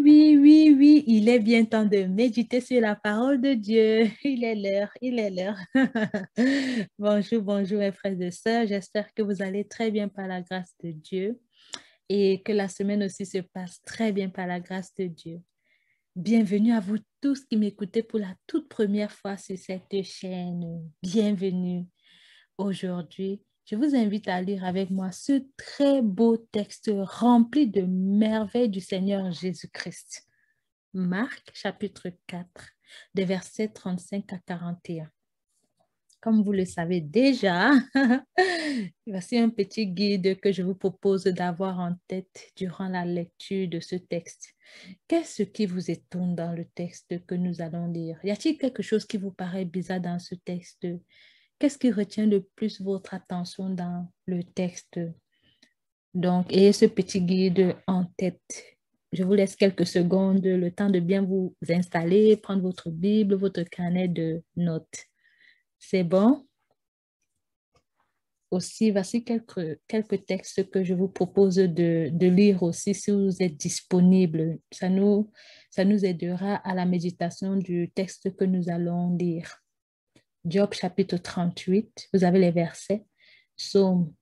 Oui, il est bien temps de méditer sur la parole de Dieu. Il est l'heure, il est l'heure. Bonjour mes frères et sœurs. J'espère que vous allez très bien par la grâce de Dieu et que la semaine aussi se passe très bien par la grâce de Dieu. Bienvenue à vous tous qui m'écoutez pour la toute première fois sur cette chaîne. Bienvenue. Aujourd'hui, je vous invite à lire avec moi ce très beau texte rempli de merveilles du Seigneur Jésus-Christ. Marc, chapitre 4, des versets 35 à 41. Comme vous le savez déjà, voici un petit guide que je vous propose d'avoir en tête durant la lecture de ce texte. Qu'est-ce qui vous étonne dans le texte que nous allons lire? Y a-t-il quelque chose qui vous paraît bizarre dans ce texte? Qu'est-ce qui retient le plus votre attention dans le texte? Donc, ayez ce petit guide en tête. Je vous laisse quelques secondes, le temps de bien vous installer, prendre votre Bible, votre carnet de notes. C'est bon? Aussi, voici quelques textes que je vous propose de lire aussi si vous êtes disponible. Ça nous aidera à la méditation du texte que nous allons lire. Job chapitre 38, vous avez les versets. Psaume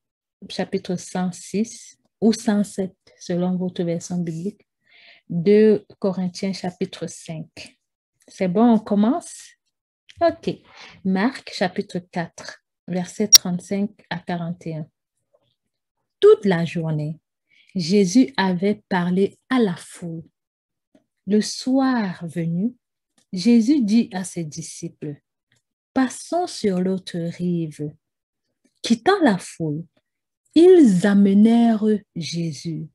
chapitre 106 ou 107 selon votre version biblique. 2 Corinthiens chapitre 5. C'est bon, on commence? Ok. Marc chapitre 4, versets 35 à 41. Toute la journée, Jésus avait parlé à la foule. Le soir venu, Jésus dit à ses disciples, passons sur l'autre rive. Quittant la foule, ils amenèrent Jésus.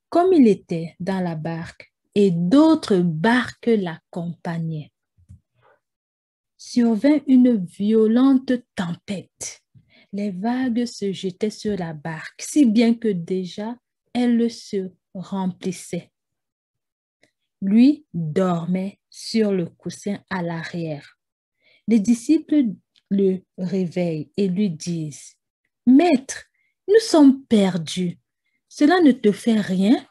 Comme il était dans la barque et d'autres barques l'accompagnaient, survint une violente tempête. Les vagues se jetaient sur la barque, si bien que déjà elle se remplissait. Lui dormait sur le coussin à l'arrière. Les disciples le réveillent et lui disent, « Maître, nous sommes perdus. Cela ne te fait rien? »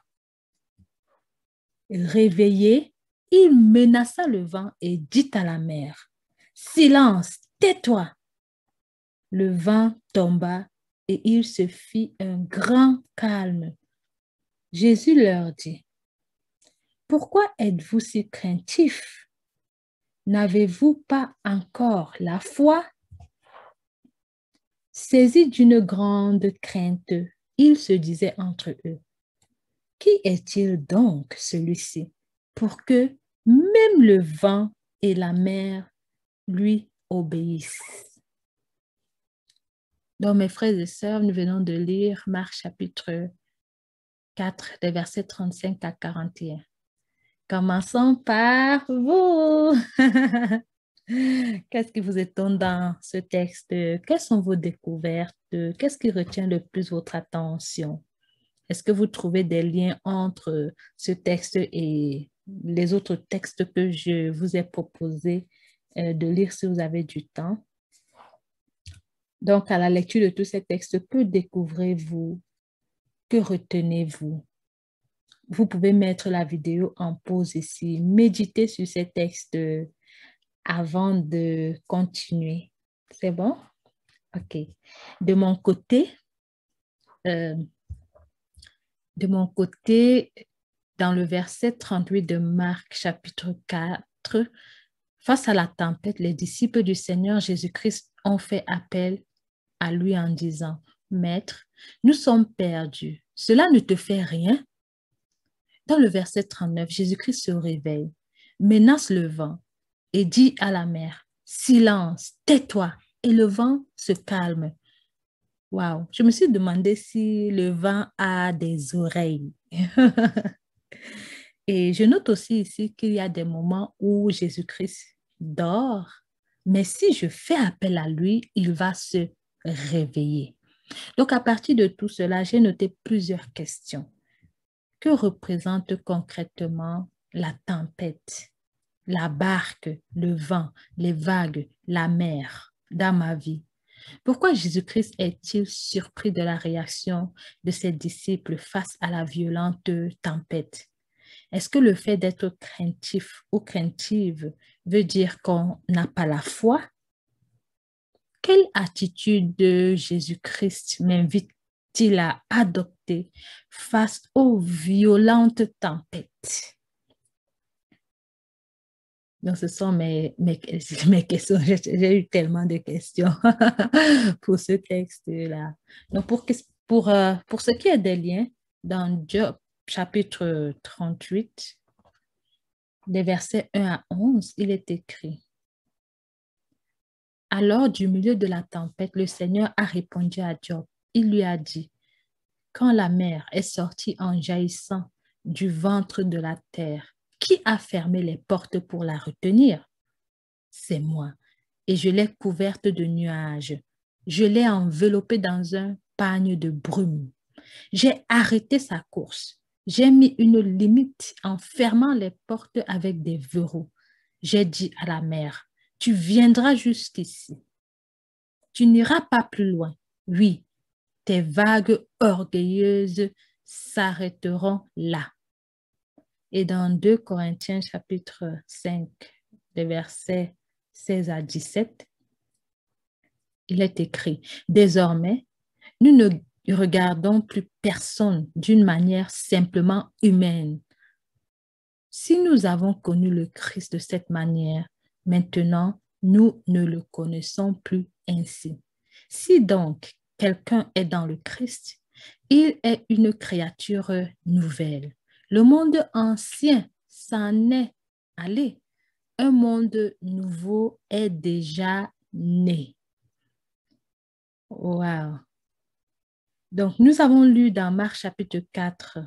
Réveillé, il menaça le vent et dit à la mer, « Silence, tais-toi !» Le vent tomba et il se fit un grand calme. Jésus leur dit, « Pourquoi êtes-vous si craintifs? N'avez-vous pas encore la foi? » Saisis d'une grande crainte, ils se disaient entre eux, « Qui est-il donc celui-ci pour que même le vent et la mer lui obéissent? » Donc, mes frères et sœurs, nous venons de lire Marc chapitre 4, des versets 35 à 41. Commençons par vous. Qu'est-ce qui vous étonne dans ce texte? Quelles sont vos découvertes? Qu'est-ce qui retient le plus votre attention? Est-ce que vous trouvez des liens entre ce texte et les autres textes que je vous ai proposé de lire si vous avez du temps? Donc, à la lecture de tous ces textes, que découvrez-vous? Que retenez-vous? Vous pouvez mettre la vidéo en pause ici, méditez sur ces textes avant de continuer. C'est bon? OK. De mon côté, euh, dans le verset 38 de Marc, chapitre 4, face à la tempête, les disciples du Seigneur Jésus-Christ ont fait appel à lui en disant, « Maître, nous sommes perdus. Cela ne te fait rien? » Dans le verset 39, Jésus-Christ se réveille, menace le vent et dit à la mer, « Silence, tais-toi !» Et le vent se calme. Waouh, je me suis demandé si le vent a des oreilles. Et je note aussi ici qu'il y a des moments où Jésus-Christ dort, mais si je fais appel à lui, il va se réveiller. Donc, à partir de tout cela, j'ai noté plusieurs questions. Que représente concrètement la tempête, la barque, le vent, les vagues, la mer dans ma vie? Pourquoi Jésus-Christ est-il surpris de la réaction de ses disciples face à la violente tempête? Est-ce que le fait d'être craintif ou craintive veut dire qu'on n'a pas la foi? Quelle attitude de Jésus-Christ m'invite-t-il à adopter face aux violentes tempêtes? Donc, ce sont mes questions. J'ai eu tellement de questions pour ce texte-là. Donc, pour ce qui est des liens, dans Job, chapitre 38, des versets 1 à 11, il est écrit: Alors, du milieu de la tempête, le Seigneur a répondu à Job. Il lui a dit: Quand la mer est sortie en jaillissant du ventre de la terre, qui a fermé les portes pour la retenir? C'est moi. Et je l'ai couverte de nuages. Je l'ai enveloppée dans un pagne de brume. J'ai arrêté sa course. J'ai mis une limite en fermant les portes avec des verrous. J'ai dit à la mer: Tu viendras jusqu'ici. Tu n'iras pas plus loin. Oui, tes vagues orgueilleuses s'arrêteront là. Et dans 2 Corinthiens chapitre 5, les versets 16 à 17, il est écrit: Désormais, nous ne regardons plus personne d'une manière simplement humaine. Si nous avons connu le Christ de cette manière, maintenant, nous ne le connaissons plus ainsi. Si donc quelqu'un est dans le Christ, il est une créature nouvelle. Le monde ancien s'en est allé. Un monde nouveau est déjà né. Wow. Donc, nous avons lu dans Marc chapitre 4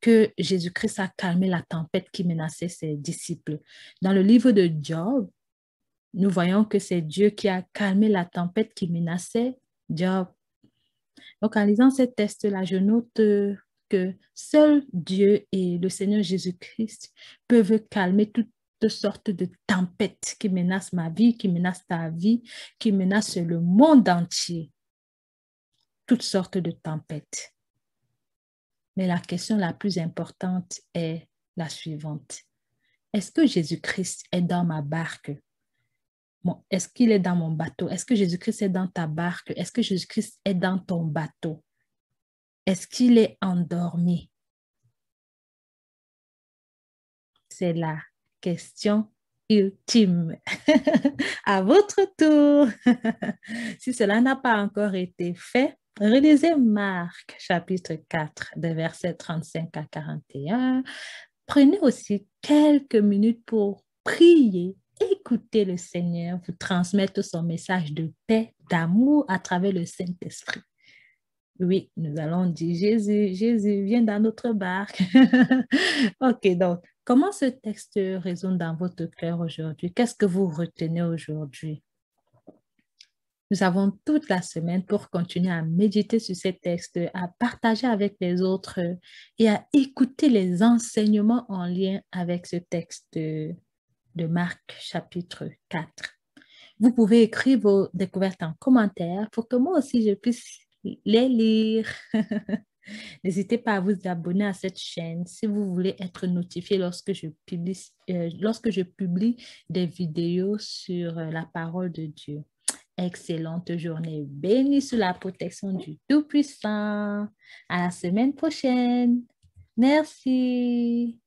que Jésus-Christ a calmé la tempête qui menaçait ses disciples. Dans le livre de Job, nous voyons que c'est Dieu qui a calmé la tempête qui menaçait Job. Donc, en lisant ces textes-là, je note que seul Dieu et le Seigneur Jésus-Christ peuvent calmer toutes sortes de tempêtes qui menacent ma vie, qui menacent ta vie, qui menacent le monde entier. Toutes sortes de tempêtes. Mais la question la plus importante est la suivante. Est-ce que Jésus-Christ est dans ma barque? Bon, est-ce qu'il est dans mon bateau? Est-ce que Jésus-Christ est dans ta barque? Est-ce que Jésus-Christ est dans ton bateau? Est-ce qu'il est endormi? C'est la question ultime. À votre tour. Si cela n'a pas encore été fait, relisez Marc chapitre 4, des versets 35 à 41. Prenez aussi quelques minutes pour prier, écouter le Seigneur vous transmettre son message de paix, d'amour à travers le Saint-Esprit. Oui, nous allons dire Jésus, Jésus, viens dans notre barque. Ok, donc, comment ce texte résonne dans votre cœur aujourd'hui? Qu'est-ce que vous retenez aujourd'hui? Nous avons toute la semaine pour continuer à méditer sur ces textes, à partager avec les autres et à écouter les enseignements en lien avec ce texte de Marc chapitre 4. Vous pouvez écrire vos découvertes en commentaire pour que moi aussi je puisse les lire. N'hésitez pas à vous abonner à cette chaîne si vous voulez être notifié lorsque je publie des vidéos sur la parole de Dieu. Excellente journée bénie sous la protection du Tout-Puissant. À la semaine prochaine. Merci.